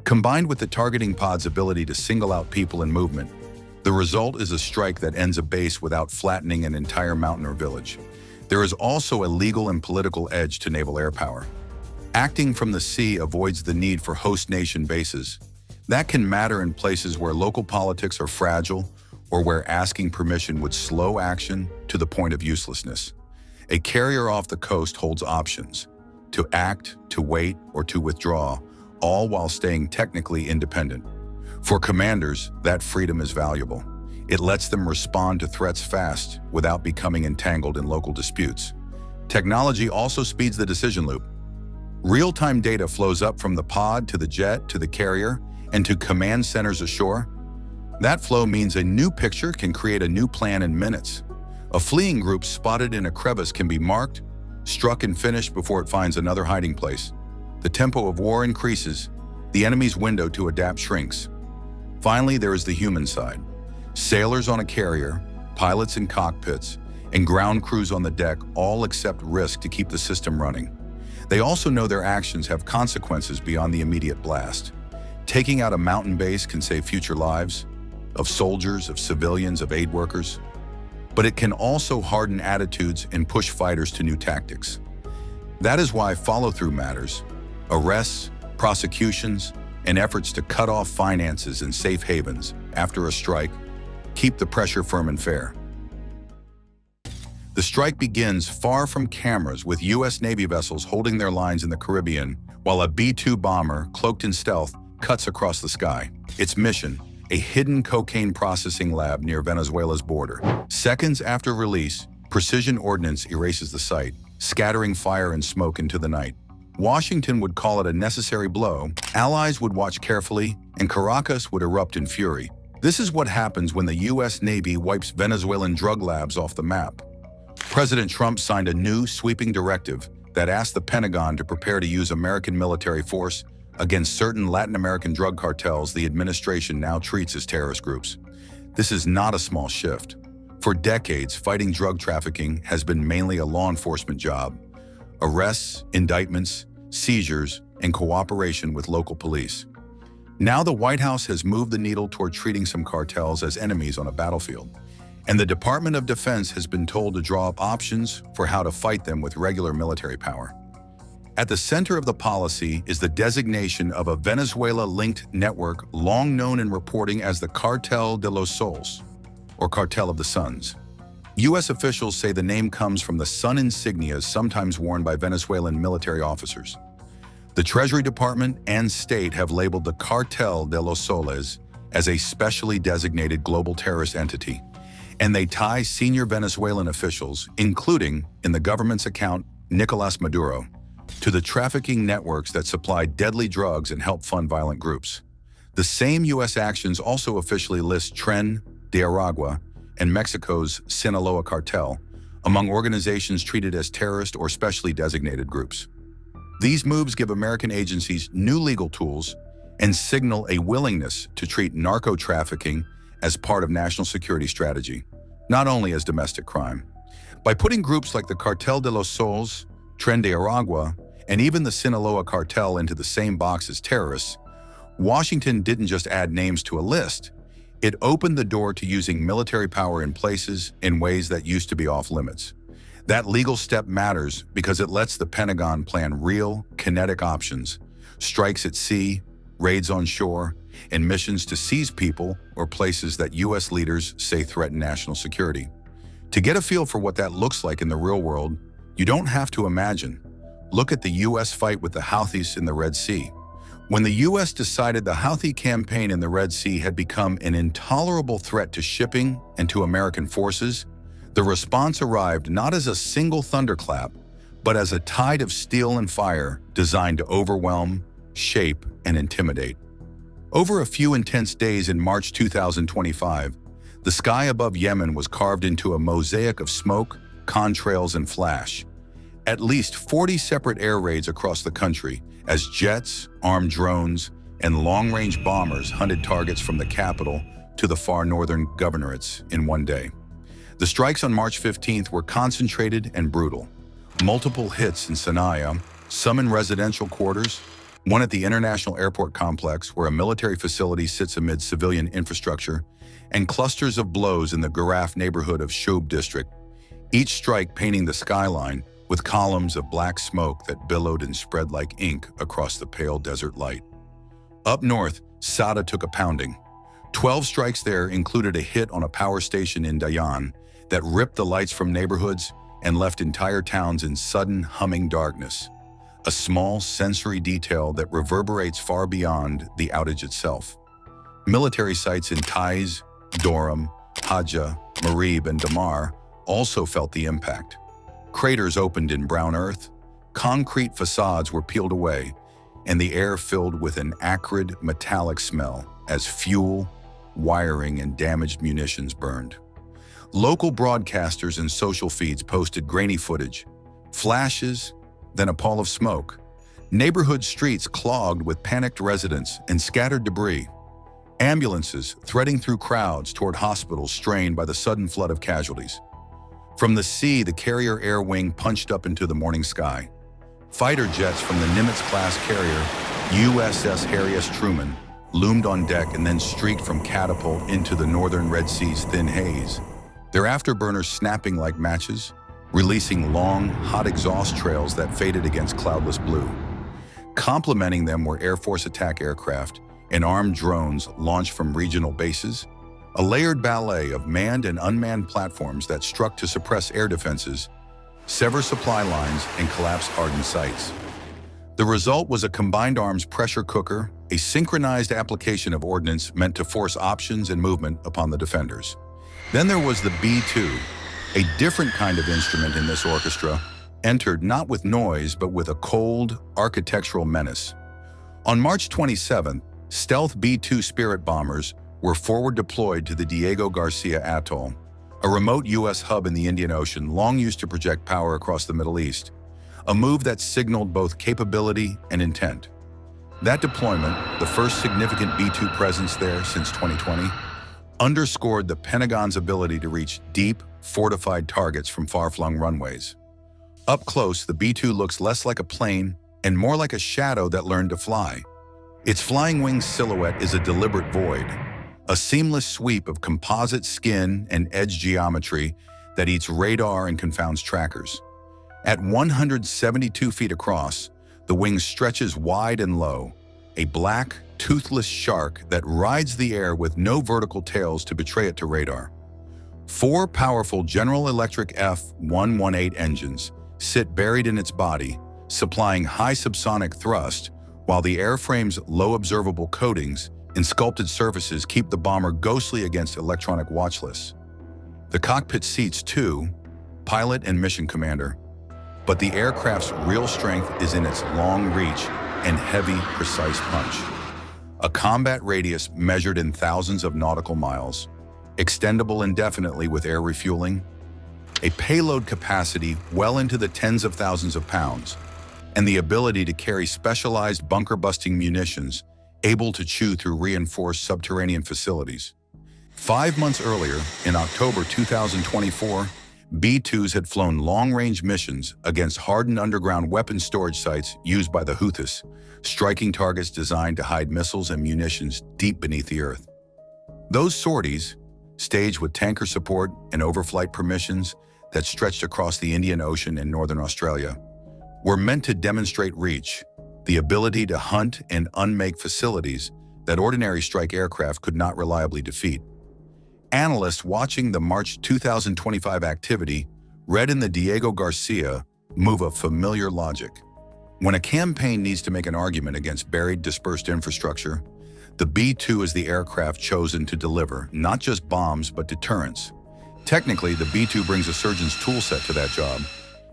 Speaker 1: Combined with the targeting pod's ability to single out people in movement, the result is a strike that ends a base without flattening an entire mountain or village. There is also a legal and political edge to naval air power. Acting from the sea avoids the need for host nation bases. That can matter in places where local politics are fragile or where asking permission would slow action to the point of uselessness. A carrier off the coast holds options: to act, to wait, or to withdraw, all while staying technically independent. For commanders, that freedom is valuable. It lets them respond to threats fast without becoming entangled in local disputes. Technology also speeds the decision loop. Real-time data flows up from the pod to the jet to the carrier and to command centers ashore. That flow means a new picture can create a new plan in minutes. A fleeing group spotted in a crevice can be marked, struck and finished before it finds another hiding place. The tempo of war increases, the enemy's window to adapt shrinks. Finally, there is the human side. Sailors on a carrier, pilots in cockpits, and ground crews on the deck all accept risk to keep the system running. They also know their actions have consequences beyond the immediate blast. Taking out a mountain base can save future lives, of soldiers, of civilians, of aid workers. But it can also harden attitudes and push fighters to new tactics. That is why follow-through matters. Arrests, prosecutions, and efforts to cut off finances and safe havens after a strike keep the pressure firm and fair. The strike begins far from cameras, with U.S. Navy vessels holding their lines in the Caribbean, while a B-2 bomber, cloaked in stealth, cuts across the sky. Its mission: a hidden cocaine processing lab near Venezuela's border. Seconds after release, precision ordnance erases the site, scattering fire and smoke into the night. Washington would call it a necessary blow, allies would watch carefully, and Caracas would erupt in fury. This is what happens when the U.S. Navy wipes Venezuelan drug labs off the map. President Trump signed a new, sweeping directive that asked the Pentagon to prepare to use American military force against certain Latin American drug cartels the administration now treats as terrorist groups. This is not a small shift. For decades, fighting drug trafficking has been mainly a law enforcement job. Arrests, indictments, seizures, and cooperation with local police. Now the White House has moved the needle toward treating some cartels as enemies on a battlefield. And the Department of Defense has been told to draw up options for how to fight them with regular military power. At the center of the policy is the designation of a Venezuela-linked network long known in reporting as the Cartel de los Soles, or Cartel of the Suns. U.S. officials say the name comes from the sun insignias sometimes worn by Venezuelan military officers. The Treasury Department and state have labeled the Cartel de los Soles as a specially designated global terrorist entity, and they tie senior Venezuelan officials, including, in the government's account, Nicolas Maduro, to the trafficking networks that supply deadly drugs and help fund violent groups. The same U.S. actions also officially list Tren de Aragua and Mexico's Sinaloa cartel among organizations treated as terrorist or specially designated groups. These moves give American agencies new legal tools and signal a willingness to treat narco-trafficking as part of national security strategy, not only as domestic crime. By putting groups like the Cartel de los Soles, Tren de Aragua, and even the Sinaloa cartel into the same box as terrorists, Washington didn't just add names to a list. It opened the door to using military power in places in ways that used to be off-limits. That legal step matters because it lets the Pentagon plan real, kinetic options, strikes at sea, raids on shore, and missions to seize people or places that U.S. leaders say threaten national security. To get a feel for what that looks like in the real world, you don't have to imagine. Look at the U.S. fight with the Houthis in the Red Sea. When the U.S. decided the Houthi campaign in the Red Sea had become an intolerable threat to shipping and to American forces, the response arrived not as a single thunderclap, but as a tide of steel and fire designed to overwhelm, shape, and intimidate. Over a few intense days in March 2025, the sky above Yemen was carved into a mosaic of smoke, contrails, and flash. At least 40 separate air raids across the country as jets, armed drones, and long-range bombers hunted targets from the capital to the far northern governorates in one day. The strikes on March 15th were concentrated and brutal. Multiple hits in Sana'a, some in residential quarters, one at the International Airport Complex where a military facility sits amid civilian infrastructure, and clusters of blows in the Garaf neighborhood of Shoub district, each strike painting the skyline with columns of black smoke that billowed and spread like ink across the pale desert light. Up north, Sada took a pounding. 12 strikes there included a hit on a power station in Dayan that ripped the lights from neighborhoods and left entire towns in sudden humming darkness, a small sensory detail that reverberates far beyond the outage itself. Military sites in Taiz, Dorum, Haja, Marib, and Damar also felt the impact. Craters opened in brown earth, concrete facades were peeled away, and the air filled with an acrid, metallic smell as fuel, wiring, and damaged munitions burned. Local broadcasters and social feeds posted grainy footage, flashes, then a pall of smoke. Neighborhood streets clogged with panicked residents and scattered debris. Ambulances threading through crowds toward hospitals strained by the sudden flood of casualties. From the sea, the carrier air wing punched up into the morning sky. Fighter jets from the Nimitz-class carrier, USS Harry S. Truman, loomed on deck and then streaked from catapult into the northern Red Sea's thin haze, their afterburners snapping like matches, releasing long, hot exhaust trails that faded against cloudless blue. Complementing them were Air Force attack aircraft and armed drones launched from regional bases, a layered ballet of manned and unmanned platforms that struck to suppress air defenses, sever supply lines, and collapse hardened sites. The result was a combined arms pressure cooker, a synchronized application of ordnance meant to force options and movement upon the defenders. Then there was the B-2, a different kind of instrument in this orchestra, entered not with noise but with a cold, architectural menace. On March 27th, stealth B-2 Spirit bombers were forward deployed to the Diego Garcia Atoll, a remote U.S. hub in the Indian Ocean long used to project power across the Middle East, a move that signaled both capability and intent. That deployment, the first significant B-2 presence there since 2020, underscored the Pentagon's ability to reach deep, fortified targets from far-flung runways. Up close, the B-2 looks less like a plane and more like a shadow that learned to fly. Its flying wing silhouette is a deliberate void, a seamless sweep of composite skin and edge geometry that eats radar and confounds trackers. At 172 feet across, the wing stretches wide and low, a black, toothless shark that rides the air with no vertical tails to betray it to radar. 4 powerful General Electric F118 engines sit buried in its body, supplying high subsonic thrust, while the airframe's low observable coatings and sculpted surfaces keep the bomber ghostly against electronic watch lists. The cockpit seats two, pilot and mission commander, but the aircraft's real strength is in its long reach and heavy, precise punch. A combat radius measured in thousands of nautical miles, extendable indefinitely with air refueling, a payload capacity well into the tens of thousands of pounds, and the ability to carry specialized bunker-busting munitions able to chew through reinforced subterranean facilities. 5 months earlier, in October 2024, B-2s had flown long-range missions against hardened underground weapons storage sites used by the Houthis, striking targets designed to hide missiles and munitions deep beneath the earth. Those sorties, staged with tanker support and overflight permissions that stretched across the Indian Ocean and northern Australia, were meant to demonstrate reach, the ability to hunt and unmake facilities that ordinary strike aircraft could not reliably defeat. Analysts watching the March 2025 activity read in the Diego Garcia move a familiar logic. When a campaign needs to make an argument against buried, dispersed infrastructure, the B-2 is the aircraft chosen to deliver not just bombs but deterrence. Technically, the B-2 brings a surgeon's toolset to that job.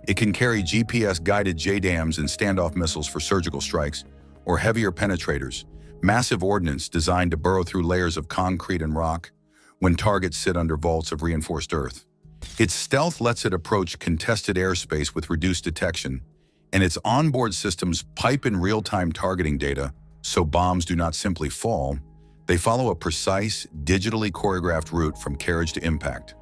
Speaker 1: It can carry GPS-guided JDAMs and standoff missiles for surgical strikes, or heavier penetrators, massive ordnance designed to burrow through layers of concrete and rock when targets sit under vaults of reinforced earth. Its stealth lets it approach contested airspace with reduced detection, and its onboard systems pipe in real-time targeting data so bombs do not simply fall, they follow a precise, digitally choreographed route from carriage to impact.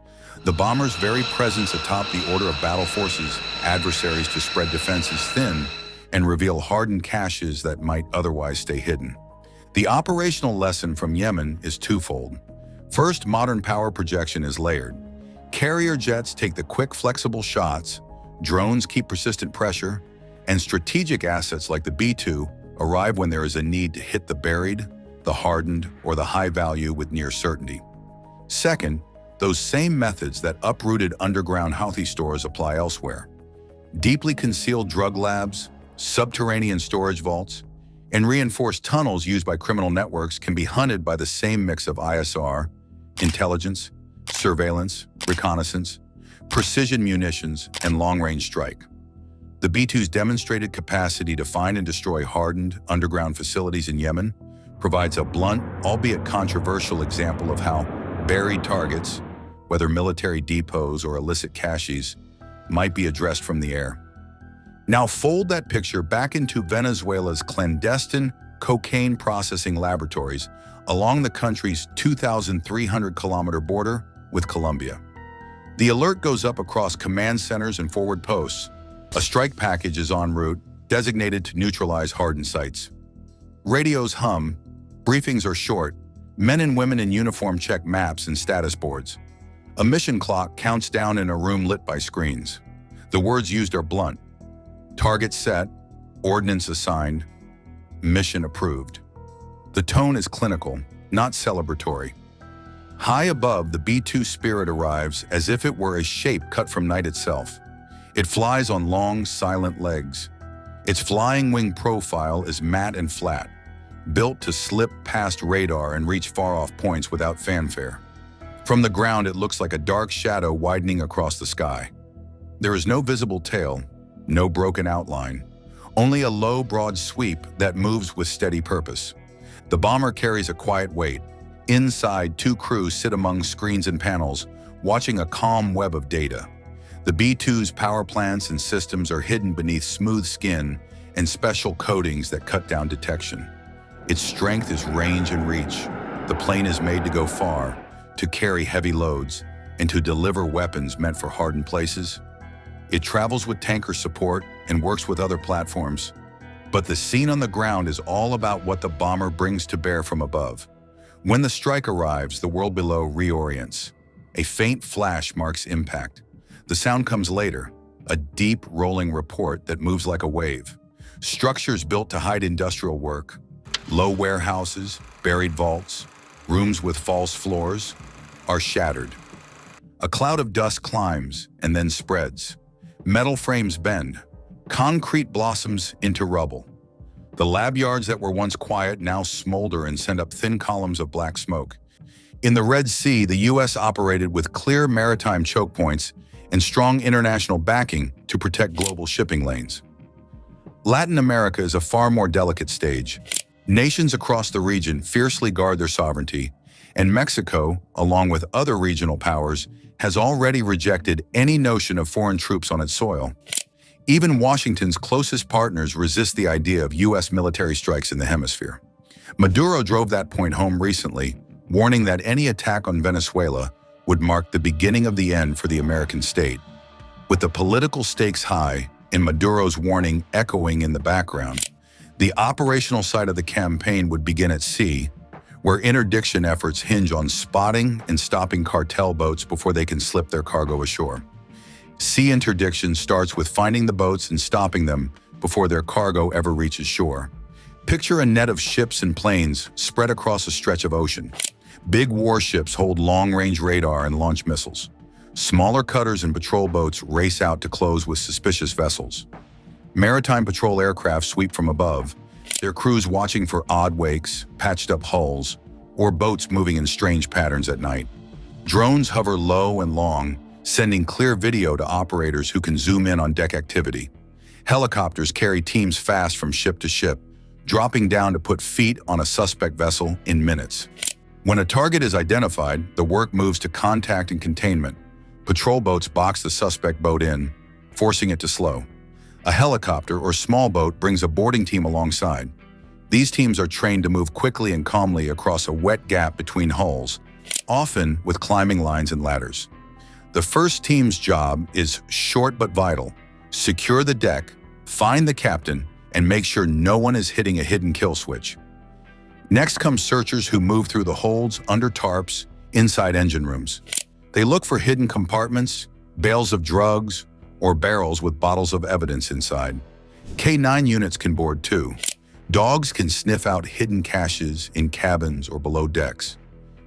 Speaker 1: The bomber's very presence atop the order of battle forces adversaries to spread defenses thin and reveal hardened caches that might otherwise stay hidden. The operational lesson from Yemen is twofold. First, modern power projection is layered. Carrier jets take the quick, flexible shots, drones keep persistent pressure, and strategic assets like the B-2 arrive when there is a need to hit the buried, the hardened, or the high value with near certainty. Second, those same methods that uprooted underground Houthi stores apply elsewhere. Deeply concealed drug labs, subterranean storage vaults, and reinforced tunnels used by criminal networks can be hunted by the same mix of ISR, intelligence, surveillance, reconnaissance, precision munitions, and long-range strike. The B-2's demonstrated capacity to find and destroy hardened underground facilities in Yemen provides a blunt, albeit controversial example of how buried targets, whether military depots or illicit caches, might be addressed from the air. Now fold that picture back into Venezuela's clandestine cocaine processing laboratories along the country's 2,300-kilometer border with Colombia. The alert goes up across command centers and forward posts. A strike package is en route, designated to neutralize hardened sites. Radios hum, briefings are short, men and women in uniform check maps and status boards. A mission clock counts down in a room lit by screens. The words used are blunt. Target set, ordnance assigned, mission approved. The tone is clinical, not celebratory. High above, the B-2 Spirit arrives as if it were a shape cut from night itself. It flies on long, silent legs. Its flying wing profile is matte and flat, built to slip past radar and reach far-off points without fanfare. From the ground, it looks like a dark shadow widening across the sky. There is no visible tail, no broken outline, only a low, broad sweep that moves with steady purpose. The bomber carries a quiet weight. Inside, 2 crews sit among screens and panels, watching a calm web of data. The B-2's power plants and systems are hidden beneath smooth skin and special coatings that cut down detection. Its strength is range and reach. The plane is made to go far, to carry heavy loads, and to deliver weapons meant for hardened places. It travels with tanker support and works with other platforms. But the scene on the ground is all about what the bomber brings to bear from above. When the strike arrives, the world below reorients. A faint flash marks impact. The sound comes later, a deep, rolling report that moves like a wave. Structures built to hide industrial work, low warehouses, buried vaults, rooms with false floors, are shattered. A cloud of dust climbs and then spreads. Metal frames bend. Concrete blossoms into rubble. The lab yards that were once quiet now smolder and send up thin columns of black smoke. In the Red Sea, the U.S. operated with clear maritime choke points and strong international backing to protect global shipping lanes. Latin America is a far more delicate stage. Nations across the region fiercely guard their sovereignty, and Mexico, along with other regional powers, has already rejected any notion of foreign troops on its soil. Even Washington's closest partners resist the idea of U.S. military strikes in the hemisphere. Maduro drove that point home recently, warning that any attack on Venezuela would mark the beginning of the end for the American state. With the political stakes high and Maduro's warning echoing in the background, the operational side of the campaign would begin at sea, where interdiction efforts hinge on spotting and stopping cartel boats before they can slip their cargo ashore. Sea interdiction starts with finding the boats and stopping them before their cargo ever reaches shore. Picture a net of ships and planes spread across a stretch of ocean. Big warships hold long-range radar and launch missiles. Smaller cutters and patrol boats race out to close with suspicious vessels. Maritime patrol aircraft sweep from above, their crews watching for odd wakes, patched-up hulls, or boats moving in strange patterns at night. Drones hover low and long, sending clear video to operators who can zoom in on deck activity. Helicopters carry teams fast from ship to ship, dropping down to put feet on a suspect vessel in minutes. When a target is identified, the work moves to contact and containment. Patrol boats box the suspect boat in, forcing it to slow. A helicopter or small boat brings a boarding team alongside. These teams are trained to move quickly and calmly across a wet gap between hulls, often with climbing lines and ladders. The first team's job is short but vital. Secure the deck, find the captain, and make sure no one is hitting a hidden kill switch. Next come searchers who move through the holds, under tarps, inside engine rooms. They look for hidden compartments, bales of drugs, or barrels with bottles of evidence inside. K9 units can board too. Dogs can sniff out hidden caches in cabins or below decks.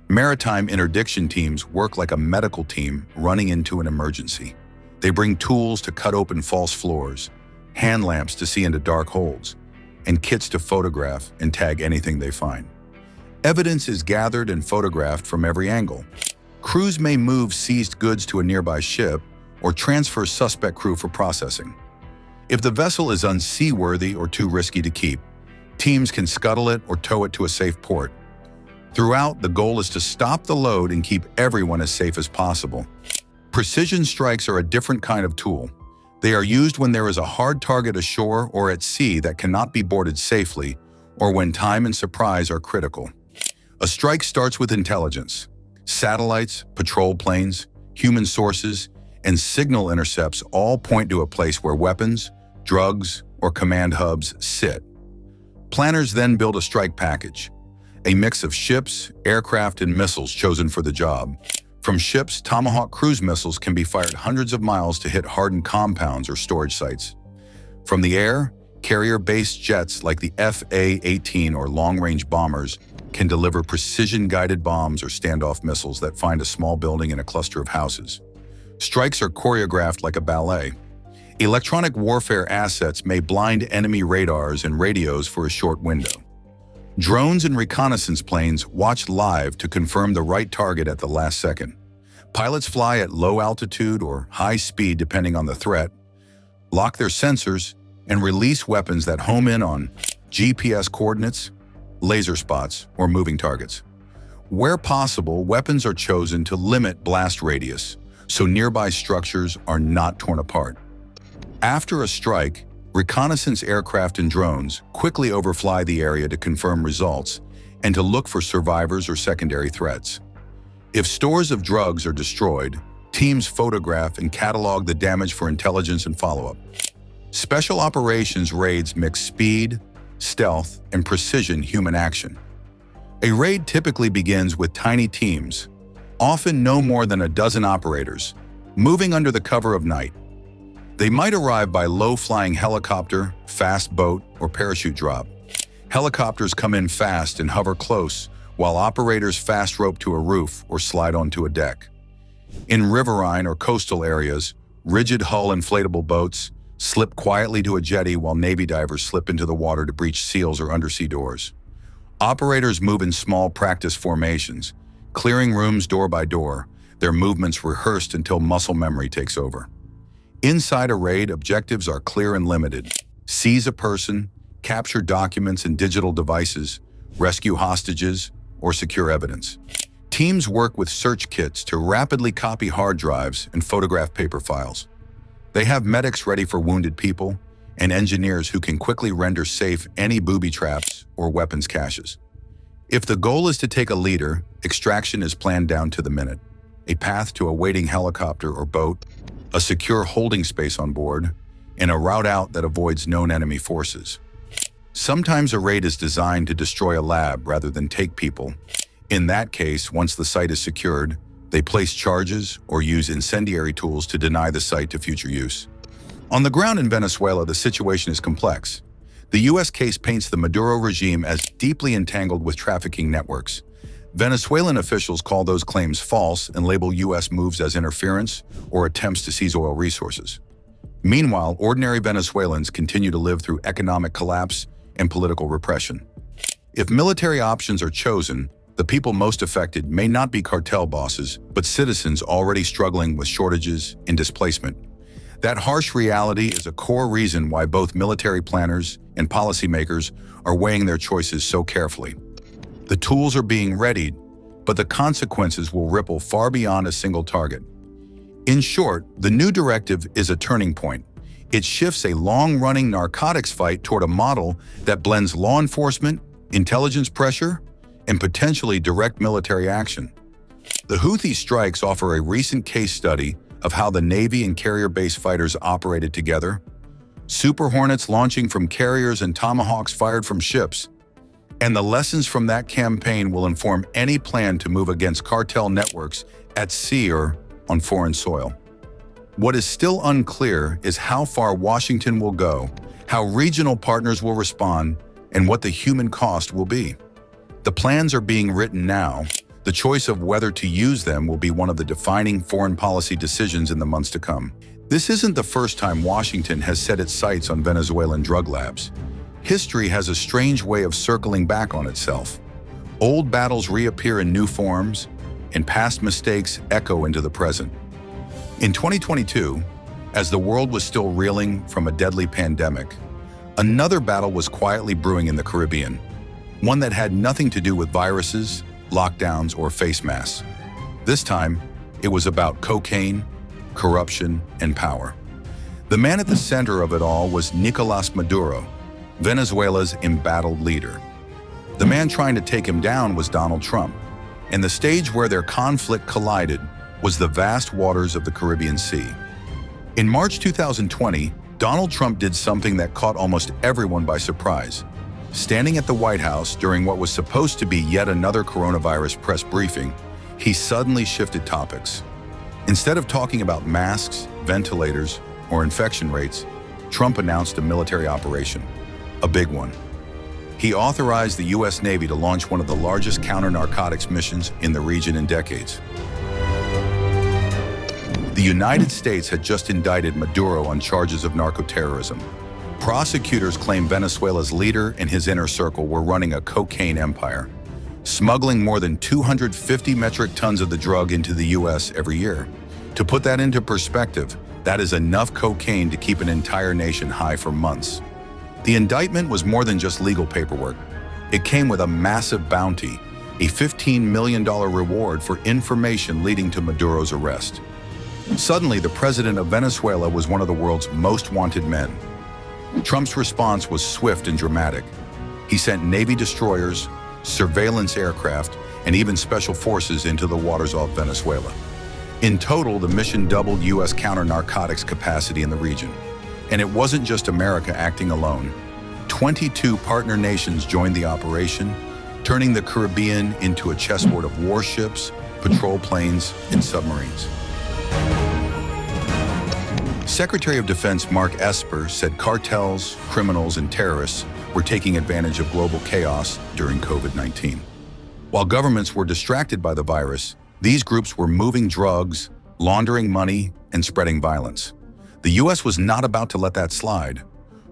Speaker 1: Maritime interdiction teams work like a medical team running into an emergency. They bring tools to cut open false floors, hand lamps to see into dark holds, and kits to photograph and tag anything they find. Evidence is gathered and photographed from every angle. Crews may move seized goods to a nearby ship or transfer suspect crew for processing. If the vessel is unseaworthy or too risky to keep, teams can scuttle it or tow it to a safe port. Throughout, the goal is to stop the load and keep everyone as safe as possible. Precision strikes are a different kind of tool. They are used when there is a hard target ashore or at sea that cannot be boarded safely, or when time and surprise are critical. A strike starts with intelligence. Satellites, patrol planes, human sources, and signal intercepts all point to a place where weapons, drugs, or command hubs sit. Planners then build a strike package, a mix of ships, aircraft, and missiles chosen for the job. From ships, Tomahawk cruise missiles can be fired hundreds of miles to hit hardened compounds or storage sites. From the air, carrier-based jets like the FA-18 or long-range bombers can deliver precision-guided bombs or standoff missiles that find a small building in a cluster of houses. Strikes are choreographed like a ballet. Electronic warfare assets may blind enemy radars and radios for a short window. Drones and reconnaissance planes watch live to confirm the right target at the last second. Pilots fly at low altitude or high speed depending on the threat, lock their sensors, and release weapons that home in on GPS coordinates, laser spots, or moving targets. Where possible, weapons are chosen to limit blast radius, so nearby structures are not torn apart. After a strike, reconnaissance aircraft and drones quickly overfly the area to confirm results and to look for survivors or secondary threats. If stores of drugs are destroyed, teams photograph and catalog the damage for intelligence and follow-up. Special operations raids mix speed, stealth, and precision human action. A raid typically begins with tiny teams, often no more than a dozen operators, moving under the cover of night. They might arrive by low-flying helicopter, fast boat, or parachute drop. Helicopters come in fast and hover close, while operators fast rope to a roof or slide onto a deck. In riverine or coastal areas, rigid hull inflatable boats slip quietly to a jetty while Navy divers slip into the water to breach seals or undersea doors. Operators move in small practice formations, clearing rooms door by door, their movements rehearsed until muscle memory takes over. Inside a raid, objectives are clear and limited. Seize a person, capture documents and digital devices, rescue hostages, or secure evidence. Teams work with search kits to rapidly copy hard drives and photograph paper files. They have medics ready for wounded people and engineers who can quickly render safe any booby traps or weapons caches. If the goal is to take a leader, extraction is planned down to the minute. A path to a waiting helicopter or boat, a secure holding space on board, and a route out that avoids known enemy forces. Sometimes a raid is designed to destroy a lab rather than take people. In that case, once the site is secured, they place charges or use incendiary tools to deny the site to future use. On the ground in Venezuela, the situation is complex. The U.S. case paints the Maduro regime as deeply entangled with trafficking networks. Venezuelan officials call those claims false and label U.S. moves as interference or attempts to seize oil resources. Meanwhile, ordinary Venezuelans continue to live through economic collapse and political repression. If military options are chosen, the people most affected may not be cartel bosses, but citizens already struggling with shortages and displacement. That harsh reality is a core reason why both military planners and policymakers are weighing their choices so carefully. The tools are being readied, but the consequences will ripple far beyond a single target. In short, the new directive is a turning point. It shifts a long-running narcotics fight toward a model that blends law enforcement, intelligence pressure, and potentially direct military action. The Houthi strikes offer a recent case study of how the Navy and carrier-based fighters operated together. Super Hornets launching from carriers and Tomahawks fired from ships. And the lessons from that campaign will inform any plan to move against cartel networks at sea or on foreign soil. What is still unclear is how far Washington will go, how regional partners will respond, and what the human cost will be. The plans are being written now. The choice of whether to use them will be one of the defining foreign policy decisions in the months to come. This isn't the first time Washington has set its sights on Venezuelan drug labs. History has a strange way of circling back on itself. Old battles reappear in new forms, and past mistakes echo into the present. In 2022, as the world was still reeling from a deadly pandemic, another battle was quietly brewing in the Caribbean, one that had nothing to do with viruses, lockdowns, or face masks. This time, it was about cocaine, corruption, and power. The man at the center of it all was Nicolás Maduro, Venezuela's embattled leader. The man trying to take him down was Donald Trump, and the stage where their conflict collided was the vast waters of the Caribbean Sea. In March 2020, Donald Trump did something that caught almost everyone by surprise. Standing at the White House during what was supposed to be yet another coronavirus press briefing, he suddenly shifted topics. Instead of talking about masks, ventilators, or infection rates, Trump announced a military operation, a big one. He authorized the U.S. Navy to launch one of the largest counter-narcotics missions in the region in decades. The United States had just indicted Maduro on charges of narcoterrorism. Prosecutors claim Venezuela's leader and his inner circle were running a cocaine empire, smuggling more than 250 metric tons of the drug into the U.S. every year. To put that into perspective, that is enough cocaine to keep an entire nation high for months. The indictment was more than just legal paperwork. It came with a massive bounty, a $15 million reward for information leading to Maduro's arrest. Suddenly, the president of Venezuela was one of the world's most wanted men. Trump's response was swift and dramatic. He sent Navy destroyers, surveillance aircraft, and even special forces into the waters off Venezuela. In total, the mission doubled U.S. counter-narcotics capacity in the region. And it wasn't just America acting alone. 22 partner nations joined the operation, turning the Caribbean into a chessboard of warships, patrol planes, and submarines. Secretary of Defense Mark Esper said cartels, criminals, and terrorists were taking advantage of global chaos during COVID-19. While governments were distracted by the virus, these groups were moving drugs, laundering money, and spreading violence. The U.S. was not about to let that slide.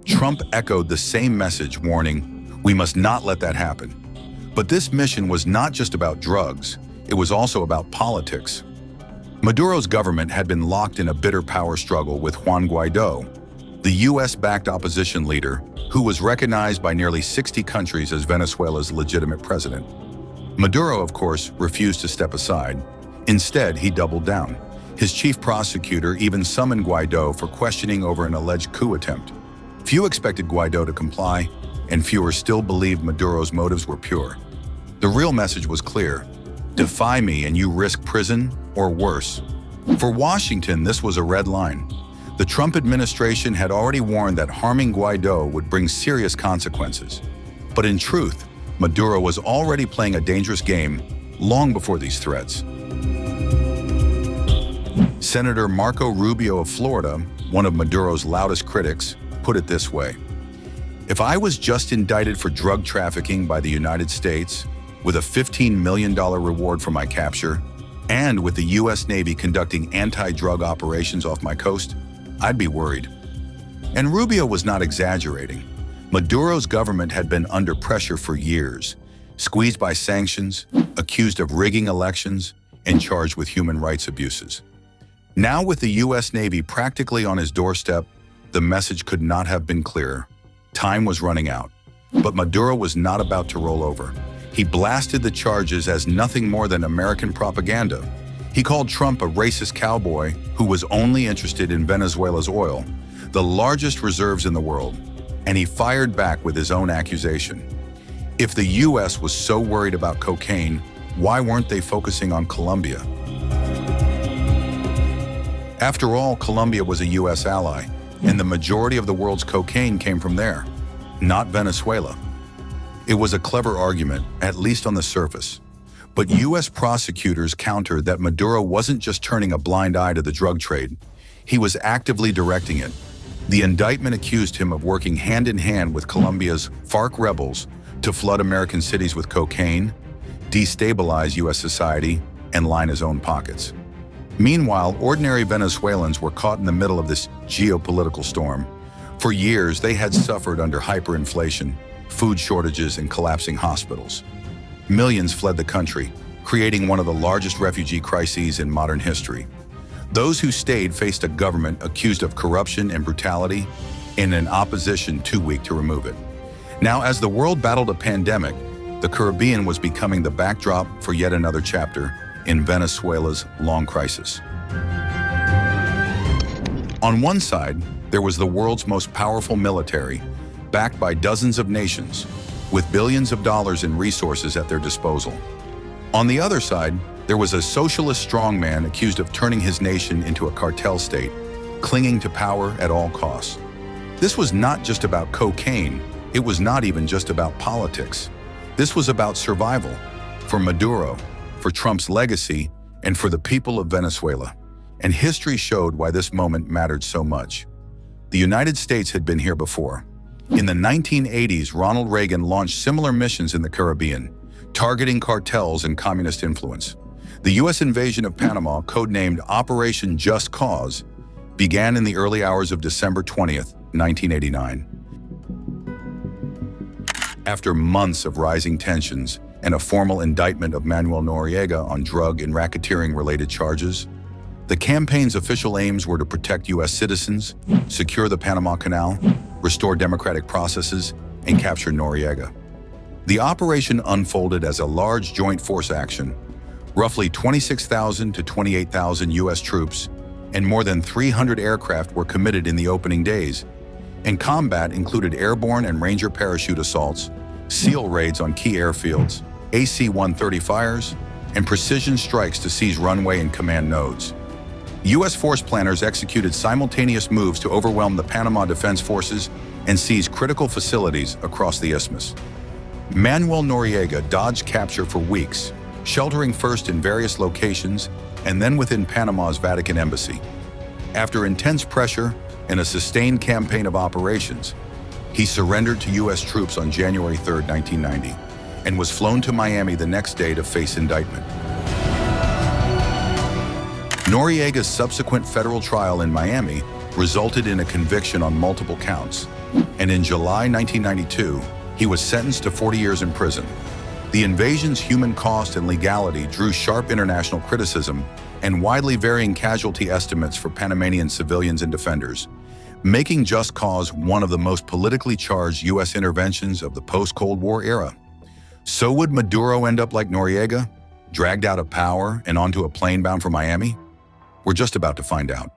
Speaker 1: Trump echoed the same message, warning, "We must not let that happen." But this mission was not just about drugs, it was also about politics. Maduro's government had been locked in a bitter power struggle with Juan Guaidó, the U.S.-backed opposition leader who was recognized by nearly 60 countries as Venezuela's legitimate president. Maduro, of course, refused to step aside. Instead, he doubled down. His chief prosecutor even summoned Guaidó for questioning over an alleged coup attempt. Few expected Guaidó to comply, and fewer still believed Maduro's motives were pure. The real message was clear: defy me and you risk prison or worse. For Washington, this was a red line. The Trump administration had already warned that harming Guaidó would bring serious consequences. But in truth, Maduro was already playing a dangerous game long before these threats. Senator Marco Rubio of Florida, one of Maduro's loudest critics, put it this way: "If I was just indicted for drug trafficking by the United States, with a $15 million reward for my capture, and with the U.S. Navy conducting anti-drug operations off my coast, I'd be worried." And Rubio was not exaggerating. Maduro's government had been under pressure for years, squeezed by sanctions, accused of rigging elections, and charged with human rights abuses. Now, with the U.S. Navy practically on his doorstep, the message could not have been clearer. Time was running out. But Maduro was not about to roll over. He blasted the charges as nothing more than American propaganda. He called Trump a racist cowboy who was only interested in Venezuela's oil, the largest reserves in the world, and he fired back with his own accusation. If the U.S. was so worried about cocaine, why weren't they focusing on Colombia? After all, Colombia was a U.S. ally, and the majority of the world's cocaine came from there, not Venezuela. It was a clever argument, at least on the surface. But U.S. prosecutors countered that Maduro wasn't just turning a blind eye to the drug trade, he was actively directing it. The indictment accused him of working hand-in-hand with Colombia's FARC rebels to flood American cities with cocaine, destabilize U.S. society, and line his own pockets. Meanwhile, ordinary Venezuelans were caught in the middle of this geopolitical storm. For years, they had suffered under hyperinflation, food shortages, and collapsing hospitals. Millions fled the country, creating one of the largest refugee crises in modern history. Those who stayed faced a government accused of corruption and brutality, and an opposition too weak to remove it. Now, as the world battled a pandemic, the Caribbean was becoming the backdrop for yet another chapter in Venezuela's long crisis. On one side, there was the world's most powerful military, backed by dozens of nations, with billions of dollars in resources at their disposal. On the other side, there was a socialist strongman accused of turning his nation into a cartel state, clinging to power at all costs. This was not just about cocaine. It was not even just about politics. This was about survival, for Maduro, for Trump's legacy, and for the people of Venezuela. And history showed why this moment mattered so much. The United States had been here before. In the 1980s, Ronald Reagan launched similar missions in the Caribbean, targeting cartels and communist influence. The U.S. invasion of Panama, codenamed Operation Just Cause, began in the early hours of December 20th, 1989. After months of rising tensions and a formal indictment of Manuel Noriega on drug and racketeering-related charges, the campaign's official aims were to protect U.S. citizens, secure the Panama Canal, restore democratic processes, and capture Noriega. The operation unfolded as a large joint force action. Roughly 26,000 to 28,000 U.S. troops and more than 300 aircraft were committed in the opening days, and combat included airborne and Ranger parachute assaults, SEAL raids on key airfields, AC-130 fires, and precision strikes to seize runway and command nodes. U.S. force planners executed simultaneous moves to overwhelm the Panama Defense Forces and seize critical facilities across the isthmus. Manuel Noriega dodged capture for weeks, sheltering first in various locations and then within Panama's Vatican embassy. After intense pressure and a sustained campaign of operations, he surrendered to U.S. troops on January 3, 1990, and was flown to Miami the next day to face indictment. Noriega's subsequent federal trial in Miami resulted in a conviction on multiple counts, and in July 1992, he was sentenced to 40 years in prison. The invasion's human cost and legality drew sharp international criticism and widely varying casualty estimates for Panamanian civilians and defenders, making Just Cause one of the most politically charged U.S. interventions of the post-Cold War era. So would Maduro end up like Noriega, dragged out of power and onto a plane bound for Miami? We're just about to find out.